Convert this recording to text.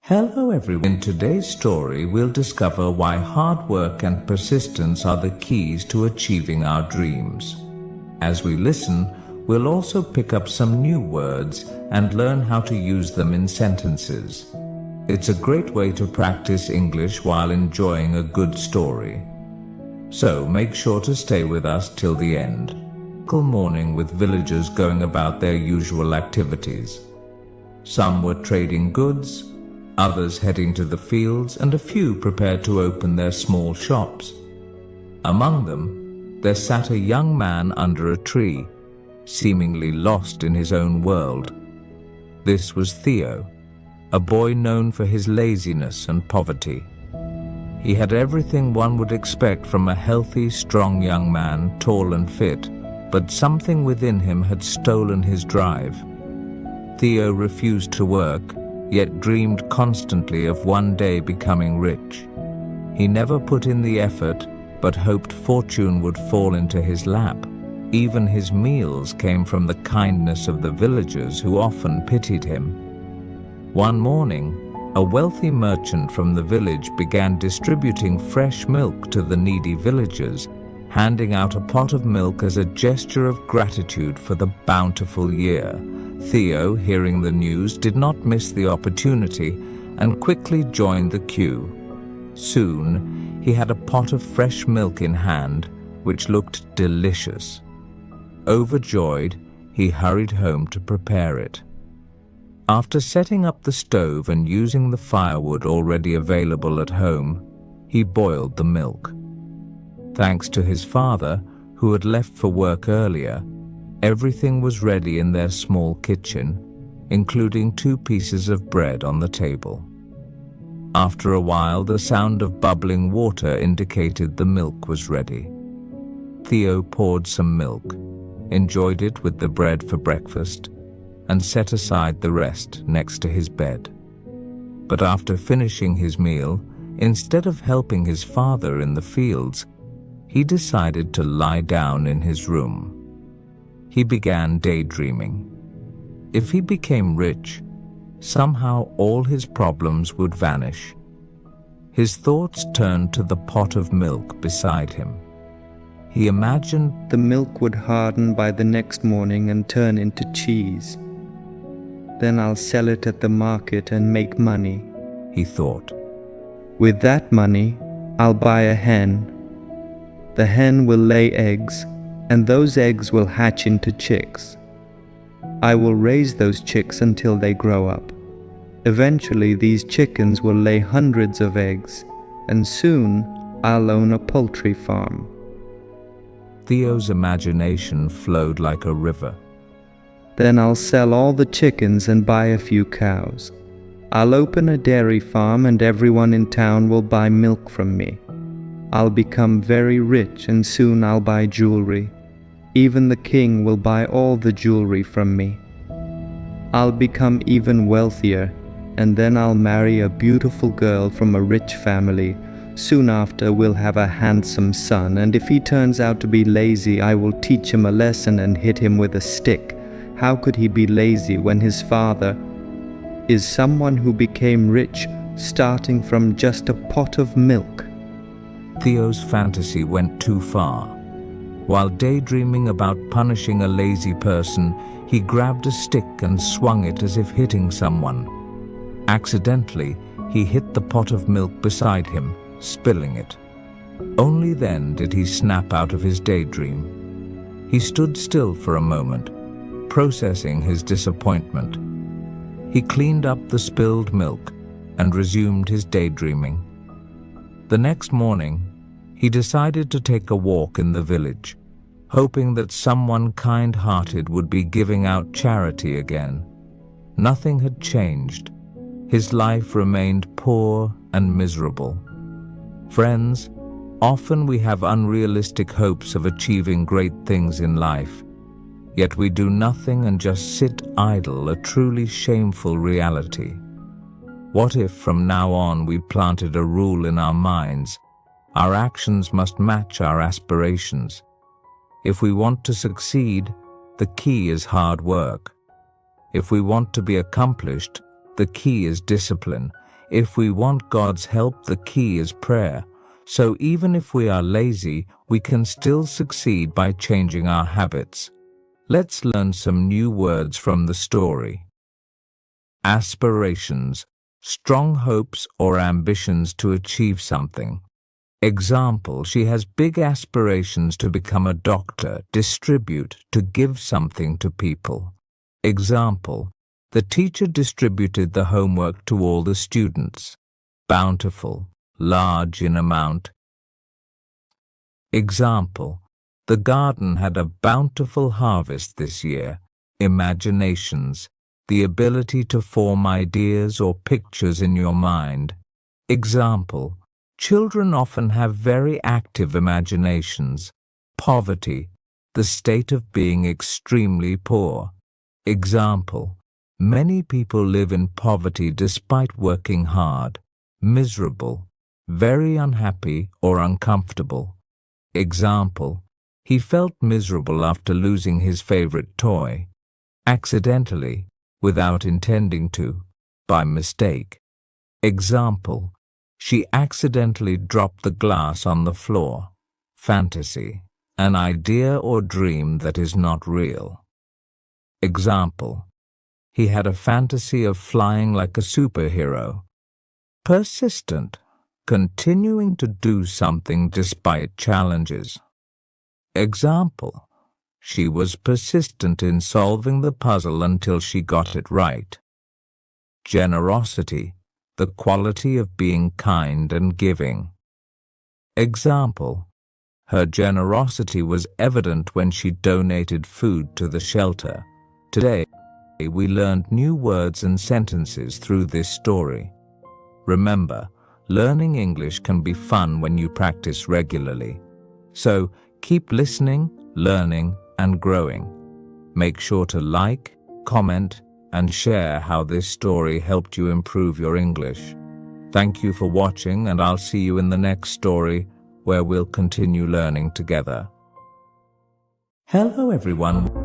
Hello everyone. In today's story, we'll discover why hard work and persistence are the keys to achieving our dreams. As we listen, we'll also pick up some new words and learn how to use them in sentences. It's a great way to practice English while enjoying a good story. So make sure to stay with us till the end. Morning with villagers going about their usual activities. Some were trading goods, others heading to the fields, and a few prepared to open their small shops. Among them, there sat a young man under a tree, seemingly lost in his own world. This was Theo, a boy known for his laziness and poverty. He had everything one would expect from a healthy, strong young man, tall and fit, but something within him had stolen his drive. Theo refused to work, yet dreamed constantly of one day becoming rich. He never put in the effort, but hoped fortune would fall into his lap. Even his meals came from the kindness of the villagers who often pitied him. One morning, a wealthy merchant from the village began distributing fresh milk to the needy villagers, handing out a pot of milk as a gesture of gratitude for the bountiful year. Theo, hearing the news, did not miss the opportunity and quickly joined the queue. Soon, he had a pot of fresh milk in hand, which looked delicious. Overjoyed, he hurried home to prepare it. After setting up the stove and using the firewood already available at home, he boiled the milk. Thanks to his father, who had left for work earlier, everything was ready in their small kitchen, including 2 pieces of bread on the table. After a while, the sound of bubbling water indicated the milk was ready. Theo poured some milk, enjoyed it with the bread for breakfast, and set aside the rest next to his bed. But after finishing his meal, instead of helping his father in the fields, he decided to lie down in his room. He began daydreaming. If he became rich, somehow all his problems would vanish. His thoughts turned to the pot of milk beside him. He imagined the milk would harden by the next morning and turn into cheese. Then I'll sell it at the market and make money, he thought. With that money, I'll buy a hen. The hen will lay eggs, and those eggs will hatch into chicks. I will raise those chicks until they grow up. Eventually, these chickens will lay hundreds of eggs, and soon I'll own a poultry farm. Theo's imagination flowed like a river. Then I'll sell all the chickens and buy a few cows. I'll open a dairy farm and everyone in town will buy milk from me. I'll become very rich and soon I'll buy jewelry. Even the king will buy all the jewelry from me. I'll become even wealthier, and then I'll marry a beautiful girl from a rich family. Soon after, we'll have a handsome son, and if he turns out to be lazy, I will teach him a lesson and hit him with a stick. How could he be lazy when his father is someone who became rich, starting from just a pot of milk? Theo's fantasy went too far. While daydreaming about punishing a lazy person, he grabbed a stick and swung it as if hitting someone. Accidentally, he hit the pot of milk beside him, spilling it. Only then did he snap out of his daydream. He stood still for a moment, processing his disappointment. He cleaned up the spilled milk and resumed his daydreaming. The next morning, he decided to take a walk in the village, hoping that someone kind-hearted would be giving out charity again. Nothing had changed. His life remained poor and miserable. Friends, often we have unrealistic hopes of achieving great things in life, yet we do nothing and just sit idle, a truly shameful reality. What if from now on we planted a rule in our minds? Our actions must match our aspirations. If we want to succeed, the key is hard work. If we want to be accomplished, the key is discipline. If we want God's help, the key is prayer. So even if we are lazy, we can still succeed by changing our habits. Let's learn some new words from the story. Aspirations, strong hopes or ambitions to achieve something. Example, she has big aspirations to become a doctor, distribute, to give something to people. Example, the teacher distributed the homework to all the students. Bountiful, large in amount. Example, the garden had a bountiful harvest this year. Imaginations, the ability to form ideas or pictures in your mind. Example, children often have very active imaginations. Poverty, the state of being extremely poor. Example, many people live in poverty despite working hard. Miserable, very unhappy or uncomfortable. Example, he felt miserable after losing his favorite toy. Accidentally, without intending to, by mistake. Example, she accidentally dropped the glass on the floor. Fantasy, an idea or dream that is not real. Example, he had a fantasy of flying like a superhero. Persistent, continuing to do something despite challenges. Example, she was persistent in solving the puzzle until she got it right. Generosity, the quality of being kind and giving. Example, her generosity was evident when she donated food to the shelter. Today, we learned new words and sentences through this story. Remember, learning English can be fun when you practice regularly. So, keep listening, learning, and growing. Make sure to like, comment, and share how this story helped you improve your English. Thank you for watching, and I'll see you in the next story where we'll continue learning together. Hello everyone.